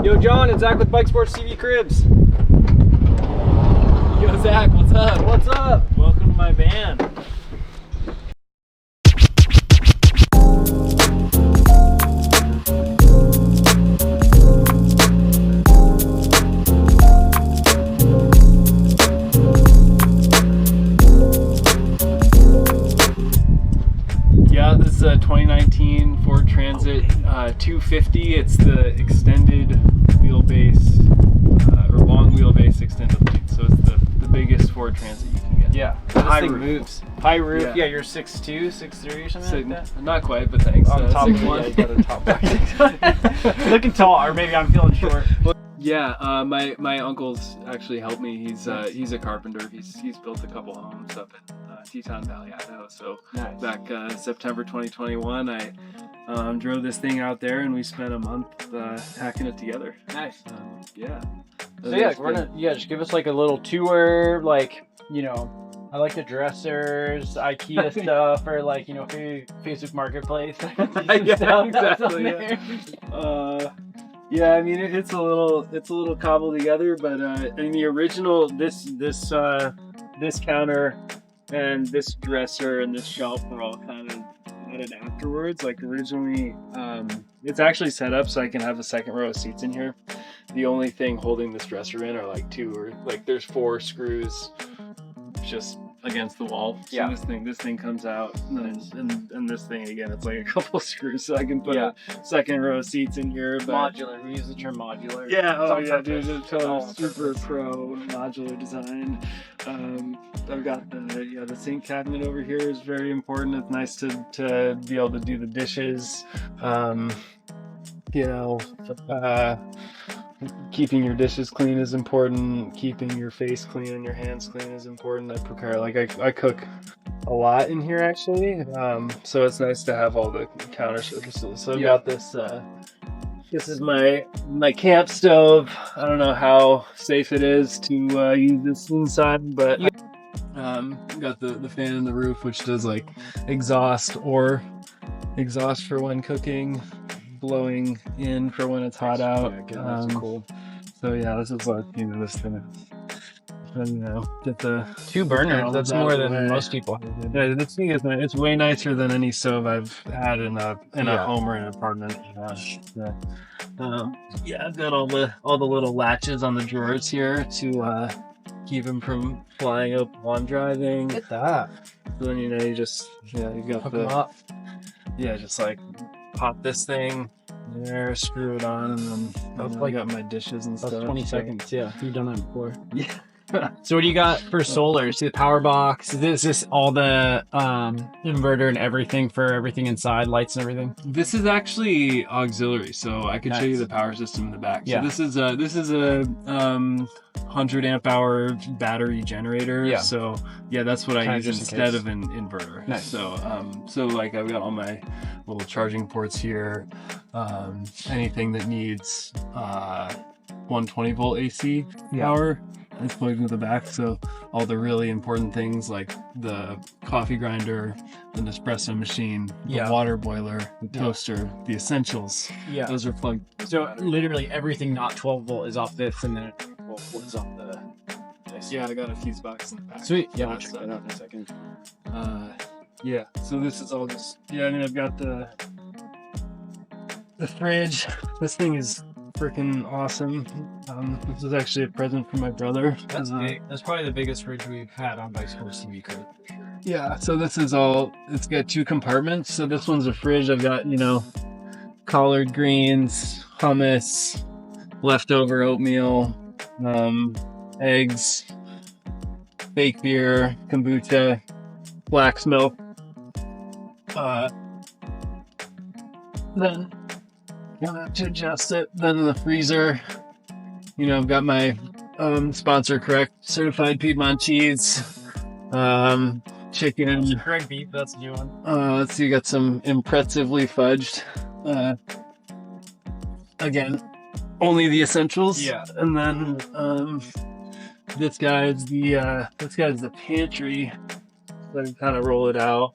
Yo, John, it's Zack with Bike Sports TV Cribs. Yo, Zack, what's up? What's up? Welcome to my van. Yeah, this is a 2019 Ford Transit 250. It's the extended wheelbase, or long wheelbase extended length. So it's the biggest Ford Transit you can get. Yeah, High this thing roof. moves. High roof. Yeah. Yeah, you're 6'2", 6'3", or something like that. Not quite, but thanks. On top of 6'1". yeah, you got a top bucket. Looking tall, or maybe I'm feeling short. Yeah, my uncle's actually helped me. He's a carpenter. He's built a couple homes up in Teton Valley, Idaho. So Nice. back September 2021, I drove this thing out there, and we spent a month hacking it together. Nice. Yeah. So yeah, just give us like a little tour, like, you know, I like the dressers, IKEA stuff, or like, you know, Facebook Marketplace. Yeah, exactly. Yeah, I mean it's a little cobbled together, but in the original, this counter and this dresser and this shelf were all kind of added afterwards. Like originally, it's actually set up so I can have a second row of seats in here. The only thing holding this dresser in are like there's 4 screws just against the wall. So Yeah. this thing comes out, and this thing again, it's like a couple of screws, so I can put Yeah. a second row of seats in here. But Modular. We use the term modular. yeah, It's on yeah, purpose. dude, It's all on super purpose. pro modular design. I've got the sink cabinet over here is very important. It's nice to be able to do the dishes. Keeping your dishes clean is important. Keeping your face clean and your hands clean is important. I cook a lot in here actually, so it's nice to have all the counter surfaces. So I've got this. This is my camp stove. I don't know how safe it is to use this inside, but got the fan in the roof, which does like exhaust for when cooking, blowing in for when it's hot out. That's cool. So yeah, this is like, you know, this thing. Get the 2 burners. all That's out more of the than way. most people have. Yeah, this thing is it's way nicer than any stove I've had in a Yeah. home or an apartment. Yeah, I've got all the little latches on the drawers here to keep them from flying up while I'm driving. Look at that. So then you got Hook them up. just like pop this thing there, screw it on, and then That's I like- got my dishes and That's stuff. 20 so- seconds. Yeah, you've done that before. Yeah. So what do you got for solar? See the power box. Is this all the inverter and everything for everything inside, lights and everything? This is actually auxiliary, so I could show you Nice. the power system in the back. Yeah. So this is a 100 amp hour battery generator. Yeah. So yeah, that's what I Kinda use just in instead case. of an inverter. Nice. So like I've got all my little charging ports here. Anything that needs 120 volt AC Yeah. power. It's plugged into the back, so all the really important things like the coffee grinder, the Nespresso machine, the Yeah. water boiler, the Yeah. toaster, the essentials, Yeah. those are plugged. So literally everything not 12 volt is off this, and then 12 volt is off the. Yeah, I got a fuse box in the back. Sweet. Yeah, we'll That's, check that out in a second. Yeah, so this is all just, I mean, I've got the fridge. This thing is freaking awesome. This is actually a present from my brother. That's big. That's probably the biggest fridge we've had on Bike Sports TV Crib. Yeah, so this is it's got 2 compartments. So this one's a fridge. I've got, collard greens, hummus, leftover oatmeal, eggs, fake beer, kombucha, flax milk. Then you'll have to adjust it. Then in the freezer, I've got my sponsor correct certified Piedmont cheese, chicken. Correct beef. That's a new one. Let's see, got some impressively fudged. Again, only the essentials. Yeah. And then this guy's the pantry. So I kind of roll it out.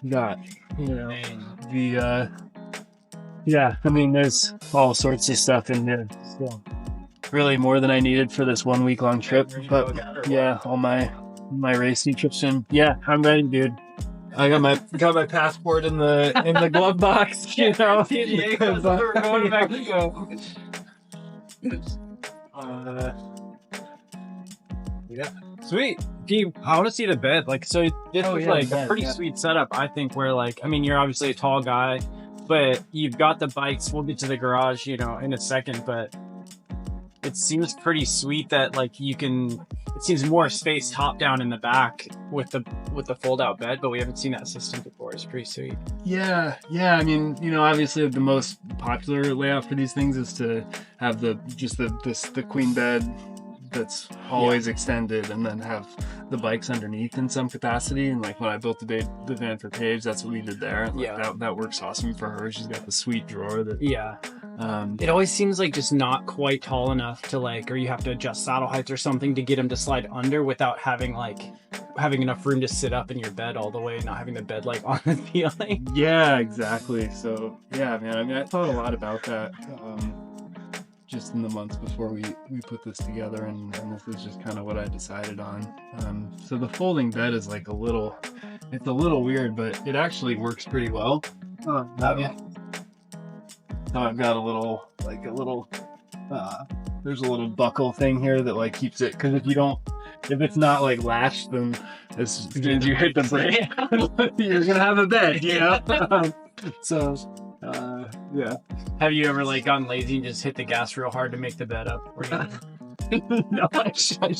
Got the yeah, I mean, there's all sorts of stuff in there. So really more than I needed for this 1 week long trip. But yeah, all my race nutrition. Yeah, I'm ready, dude. I got my passport in the glove box, you know. We're going to Mexico. Yeah. Sweet. Gee, I want to see the bed. Like, so this is like a pretty sweet setup, I think, where like, I mean, you're obviously a tall guy, but you've got the bikes. We'll get to the garage, you know, in a second, but it seems pretty sweet that like you can, it seems more space top down in the back with the fold out bed, but we haven't seen that system before. It's pretty sweet. Yeah. I mean, you know, obviously the most popular layout for these things is to have the queen bed that's always extended, and then have the bikes underneath in some capacity. And like when I built the van for Paige, that's what we did there. Like, that works awesome for her. She's got the sweet drawer that it always seems like just not quite tall enough to like, or you have to adjust saddle heights or something to get them to slide under without having enough room to sit up in your bed all the way and not having the bed like on the ceiling. Yeah, exactly. So yeah, man, I mean, I thought a lot about that just in the months before we put this together, and this is just kind of what I decided on. So the folding bed is like it's a little weird, but it actually works pretty well. So I've got there's a little buckle thing here that like keeps it, because if it's not like latched, then as soon as you hit the brake, you're gonna have a bed, you know. Yeah. Have you ever like gotten lazy and just hit the gas real hard to make the bed up? No, I should.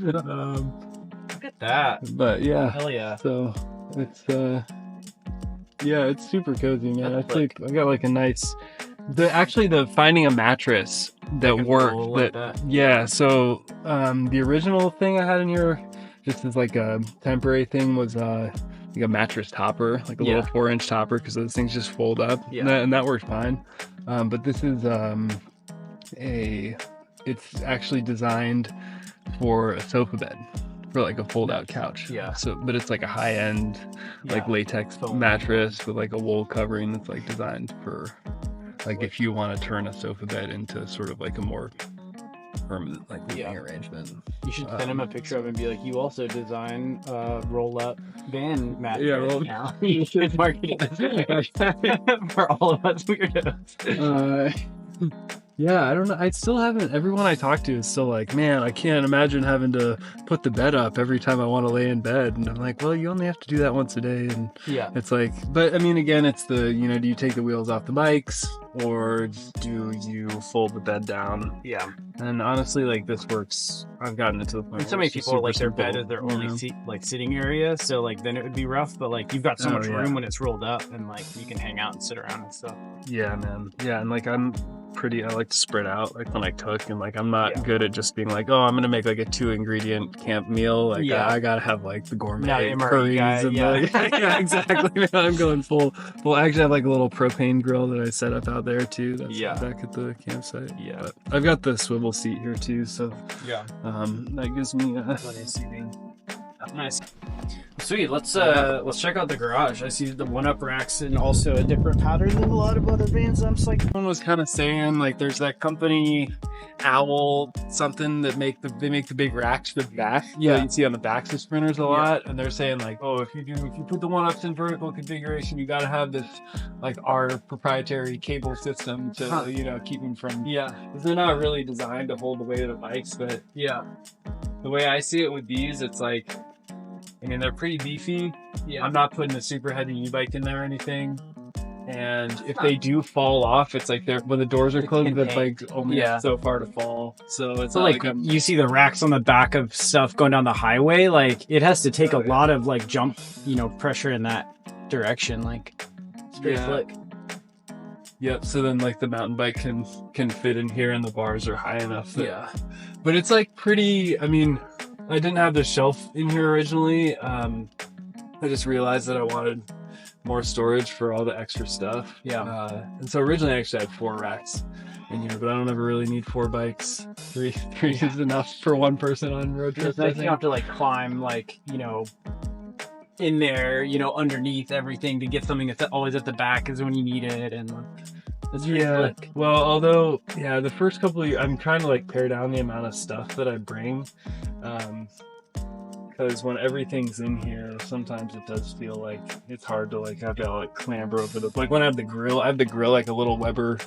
Look at that. But yeah. Hell yeah. So it's it's super cozy, man. I think I got like a nice. The finding a mattress that worked. So the original thing I had in here, just as like a temporary thing, was like a mattress topper, like a little 4-inch topper, because those things just fold up, and that worked fine. But this is it's actually designed for a sofa bed, for like a fold-out couch. Yeah. So, but it's like a high-end, like latex mattress with like a wool covering that's like designed for, like, if you want to turn a sofa bed into sort of like a more permanent like living arrangement. You should send him a picture of it and be like, you also design roll-up van mattress. Yeah, now. You should market it for all of us weirdos. Yeah, I don't know. I still haven't. Everyone I talk to is still like, man, I can't imagine having to put the bed up every time I want to lay in bed. And I'm like, well, you only have to do that once a day. And it's like, but I mean, again, it's the, you know, do you take the wheels off the bikes, or do you fold the bed down? Yeah. And honestly, like, this works. I've gotten it to the point. And so many people like their bed is their only sitting area. So like then it would be rough, but like you've got so much room when it's rolled up, and like you can hang out and sit around and stuff. Yeah, man. Yeah, and like I like to spread out, like when I cook, and like I'm not good at just being like, oh, I'm gonna make like a 2-ingredient camp meal. Like I gotta have like the gourmet curries and yeah, exactly. Man, I'm going full. I actually have like a little propane grill that I set up out there too. That's back at the campsite. Yeah, but I've got the swivel seat here too, so that gives me nice. Sweet. Let's check out the garage. I see the one-up racks and also a different pattern than a lot of other vans. I'm just like, someone was kind of saying like there's that company Owl something that make the big racks for the back. Yeah, you see on the backs of sprinters a lot, and they're saying like, oh, if you put the one-ups in vertical configuration, you got to have this like our proprietary cable system to you know, keep them from because they're not really designed to hold the weight of the bikes. But the way I see it with these, it's like, I mean, they're pretty beefy. Yeah. I'm not putting a super heavy e-bike in there or anything. And if they do fall off, it's like when the doors are closed, the bike's only so far to fall. So it's like you see the racks on the back of stuff going down the highway. Like it has to take a lot of like jump, you know, pressure in that direction. Like it's pretty slick. Yep. So then like the mountain bike can fit in here, and the bars are high enough. But it's like pretty. I mean, I didn't have the shelf in here originally. I just realized that I wanted more storage for all the extra stuff. And so originally I actually had 4 racks in here, but I don't ever really need 4 bikes. 3 is enough for one person on road trips. You don't have to like climb like, you know, in there, you know, underneath everything to get something that's always at the back is when you need it. And it's really slick. Well, although, the first couple of years, I'm trying to like pare down the amount of stuff that I bring. Because when everything's in here, sometimes it does feel like it's hard to like have to like clamber over the, like when I have the grill like a little Weber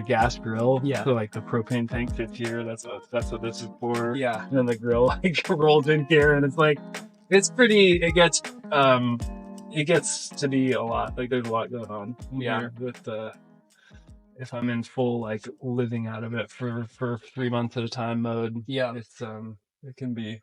gas grill. Yeah. So like the propane tank fits here. That's what this is for. Yeah. And then the grill like rolls in here, and it's like, it's pretty. It gets to be a lot. Like there's a lot going on. Here with if I'm in full like living out of it for 3 months at a time mode. Yeah. It's it can be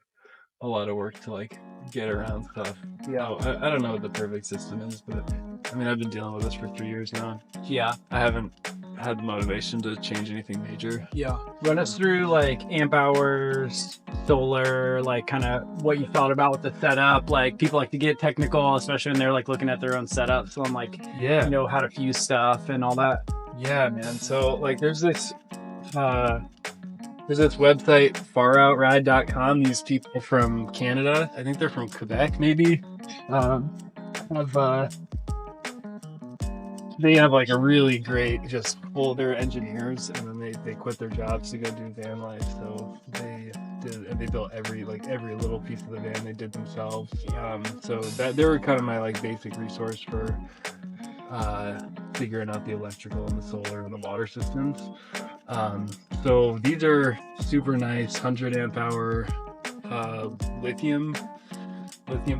a lot of work to like get around stuff. Yeah. I don't know what the perfect system is, but I mean, I've been dealing with this for 3 years now. Yeah. I haven't had the motivation to change anything major. Yeah. Run us through like amp hours, solar, like kind of what you thought about with the setup. Like people like to get technical, especially when they're like looking at their own setup. So I'm like, you know, how to fuse stuff and all that. Yeah, man. So like there's this website, faroutride.com. These people from Canada, I think they're from Quebec, maybe, they have like a really great, just full, they're engineers, and then they quit their jobs to go do van life. So they built every little piece of the van they did themselves. So that they were kind of my like basic resource for figuring out the electrical and the solar and the water systems. So these are super nice 100 amp hour lithium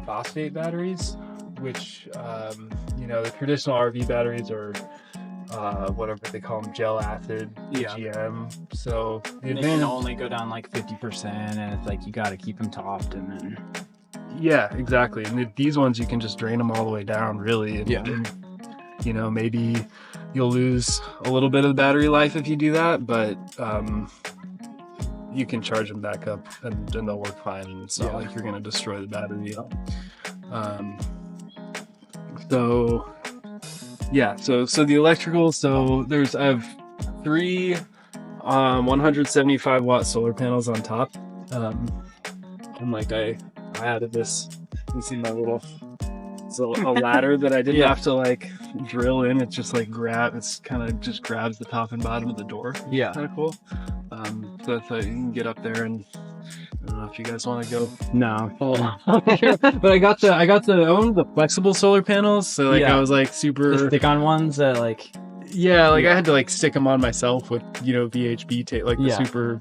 phosphate batteries, which you know, the traditional RV batteries are whatever they call them, gel acid, GM. So they can only go down like 50%, and it's like you got to keep them topped, and then exactly. And these ones you can just drain them all the way down, really. And, you know, maybe you'll lose a little bit of the battery life if you do that, but you can charge them back up and they'll work fine. And it's not like you're going to destroy the battery. So the electrical, I have 3 175 watt solar panels on top. And like I added this, you see my little, it's a ladder that I didn't have to like drill in. It's just like it's kind of just grabs the top and bottom of the door. Yeah. Kind of cool. So that's you can get up there, and I don't know if you guys want to go. No. But I got to own the flexible solar panels. So like I was like super the stick on ones that like. Yeah, like I had to like stick them on myself with, you know, VHB tape, like the super.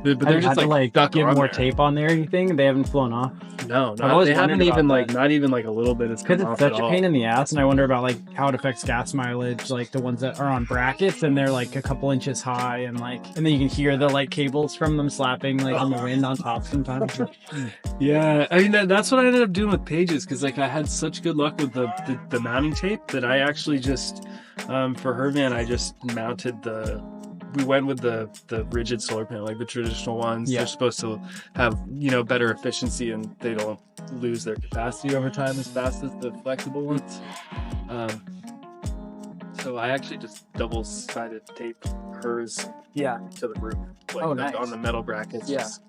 But they're just like get more tape on there. Anything? They haven't flown off. No, they haven't even like not even like a little bit. It's because it's such a pain in the ass, and I wonder about like how it affects gas mileage. Like the ones that are on brackets and they're like a couple inches high, and then you can hear the like cables from them slapping like in the wind on top sometimes. Yeah, I mean that's what I ended up doing with Pages, because like I had such good luck with the mounting tape that I actually just. For her van, I just mounted we went with the rigid solar panel, like the traditional ones. They're supposed to have, you know, better efficiency, and they don't lose their capacity over time as fast as the flexible ones. So I actually just double-sided taped hers to the roof. Like nice. On the metal brackets. Just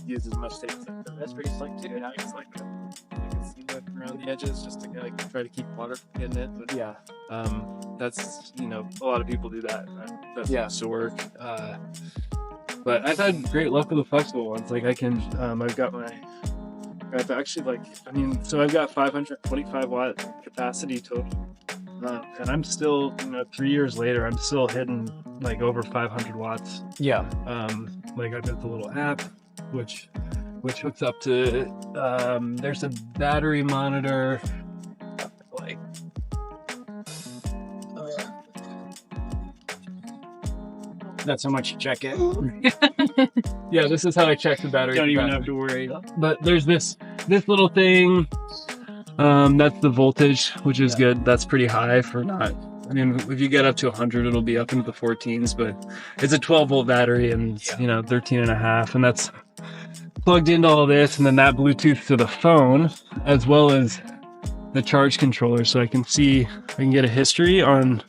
use as much tape as I could. That's pretty slick too. Now it's like I can see that around the edges just to like try to keep water from getting it. But that's, you know, a lot of people do that. That seems to work. But I've had great luck with the flexible ones. Like I can, I've actually like, I mean, so I've got 525 watt capacity total. And I'm still, you know, 3 years later, I'm still hitting like over 500 watts. Yeah. Like I got the little app, which hooks up to, there's a battery monitor, like, that's how much you check it. Yeah, this is how I check the battery. Don't even have to worry. But there's this little thing. That's the voltage, which is good. That's pretty high for not. I mean, if you get up to 100, it'll be up into the 14s. But it's a 12-volt battery, and you know, 13.5, and that's plugged into all this, and then that Bluetooth to the phone, as well as the charge controller, so I can get a history on.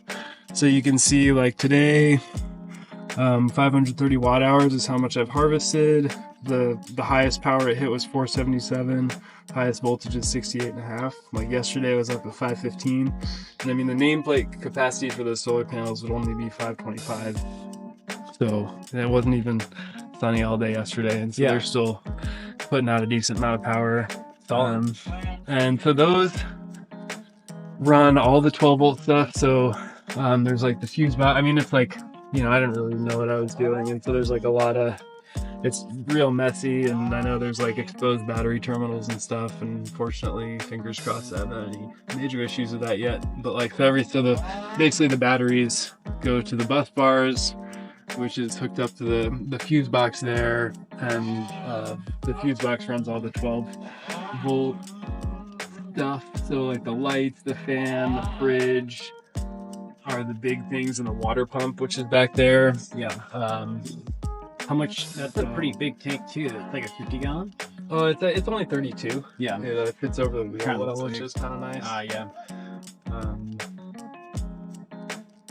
So you can see like today. 530 watt hours is how much I've harvested. The highest power it hit was 477. Highest voltage is 68.5. Like yesterday, I was up at 515. And I mean, the nameplate capacity for those solar panels would only be 525. So it wasn't even sunny all day yesterday, and so they're still putting out a decent amount of power. And so those run all the 12 volt stuff. So there's like the fuse box. I mean, it's like, you know, I didn't really know what I was doing, and so there's like a lot of, it's real messy, and I know there's like exposed battery terminals and stuff, and fortunately, fingers crossed, I haven't had any major issues with that yet. But like basically the batteries go to the bus bars, which is hooked up to the fuse box there, and the fuse box runs all the 12 volt stuff. So like the lights, the fan, the fridge are the big things, and the water pump, which is back there. How much? That's a pretty big tank too. It's like a 50 gallon. Oh, it's only 32. Yeah, it fits over the wheel well, which big. is kind of nice.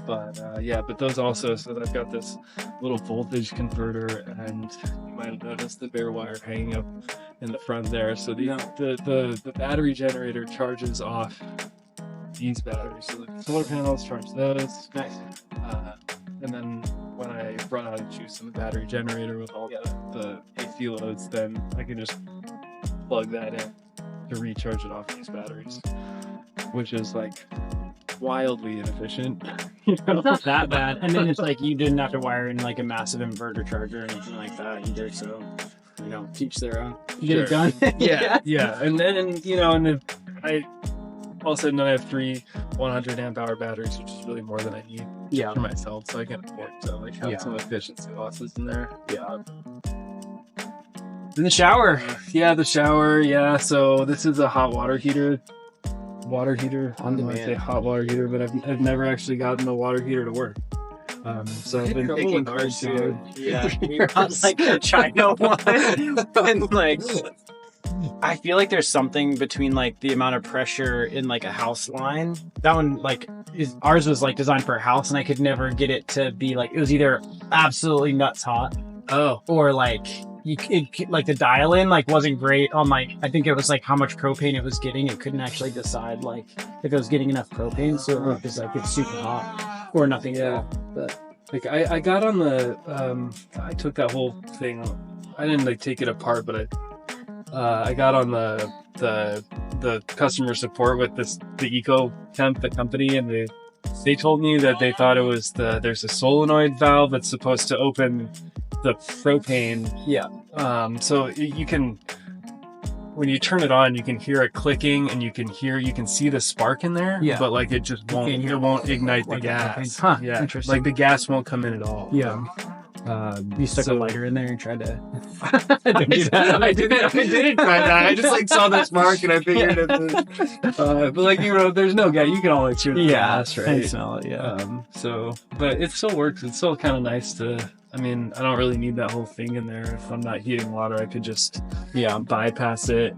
But those also, so I've got this little voltage converter, and you might have noticed the bare wire hanging up in the front there. So the battery generator charges off these batteries. So the solar panels charge those. Nice. And then when I run out of juice in the battery generator with all the AC loads, then I can just plug that in to recharge it off these batteries, which is like wildly inefficient. You know? It's not that bad. And then it's like you didn't have to wire in like a massive inverter charger or anything like that either. So, you know, teach their own. You get it done. Yeah. And then, you know, and I all of a sudden I have 3 100 amp hour batteries, which is really more than I need for myself. So I can afford to like have some efficiency losses in there. In the shower. The shower. Yeah. So this is a hot water heater. On demand. I say hot water heater, but I've never actually gotten the water heater to work. So I've been taking cars to it. Yeah, you're on like the China one, and like I feel like there's something between like the amount of pressure in like a house line. That one ours was like designed for a house, and I could never get it to be like, it was either absolutely nuts hot, or like like the dial in like wasn't great on like, I think it was like how much propane it was getting. It couldn't actually decide like if it was getting enough propane, so it was like it's super hot or nothing. But like I got on the I took that whole thing. I didn't like take it apart, but I got on the customer support with the Eco Temp, the company, and they told me that they thought it was there's a solenoid valve that's supposed to open the propane. So you can, when you turn it on, you can hear it clicking, and you can see the spark in there. But like it just won't ignite the gas. Interesting. Like the gas won't come in at all. You stuck a lighter in there and tried to I didn't try that. I just like saw the spark and I figured it but like, you know, there's no gas. You can always shoot the gas, right? And smell it, but it still works. It's still kind of nice to, I mean, I don't really need that whole thing in there. If I'm not heating water, I could just bypass it.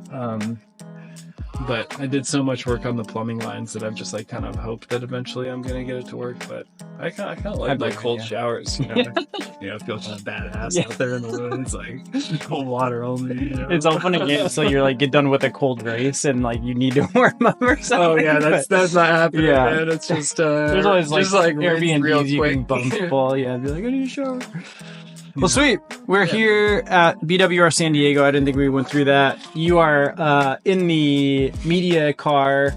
But I did so much work on the plumbing lines that I've just like kind of hoped that eventually I'm gonna get it to work. But I kind of like my cold showers, you know. You know, feel kind of badass out there in the woods, like cold water only. You know? It's all fun again. So you're like get done with a cold race and like you need to warm up or something. Oh yeah, that's not happening. Man. It's just there's always like Airbnbs you can bump full. Be like, I need a shower. Well, sweet. We're here at BWR San Diego. I didn't think we went through that. You are in the media car,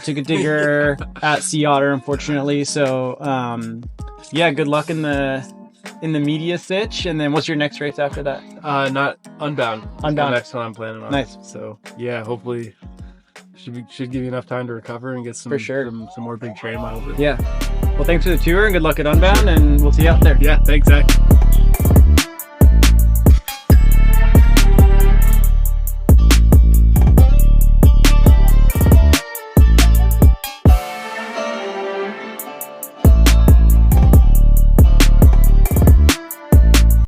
ticket digger at Sea Otter, unfortunately. So, good luck in the media sitch. And then what's your next race after that? Not Unbound. Unbound. The next one I'm planning on. Nice. So, yeah, hopefully should give you enough time to recover and get some more big train miles. Yeah. Well, thanks for the tour and good luck at Unbound, and we'll see you out there. Yeah, thanks, Zach.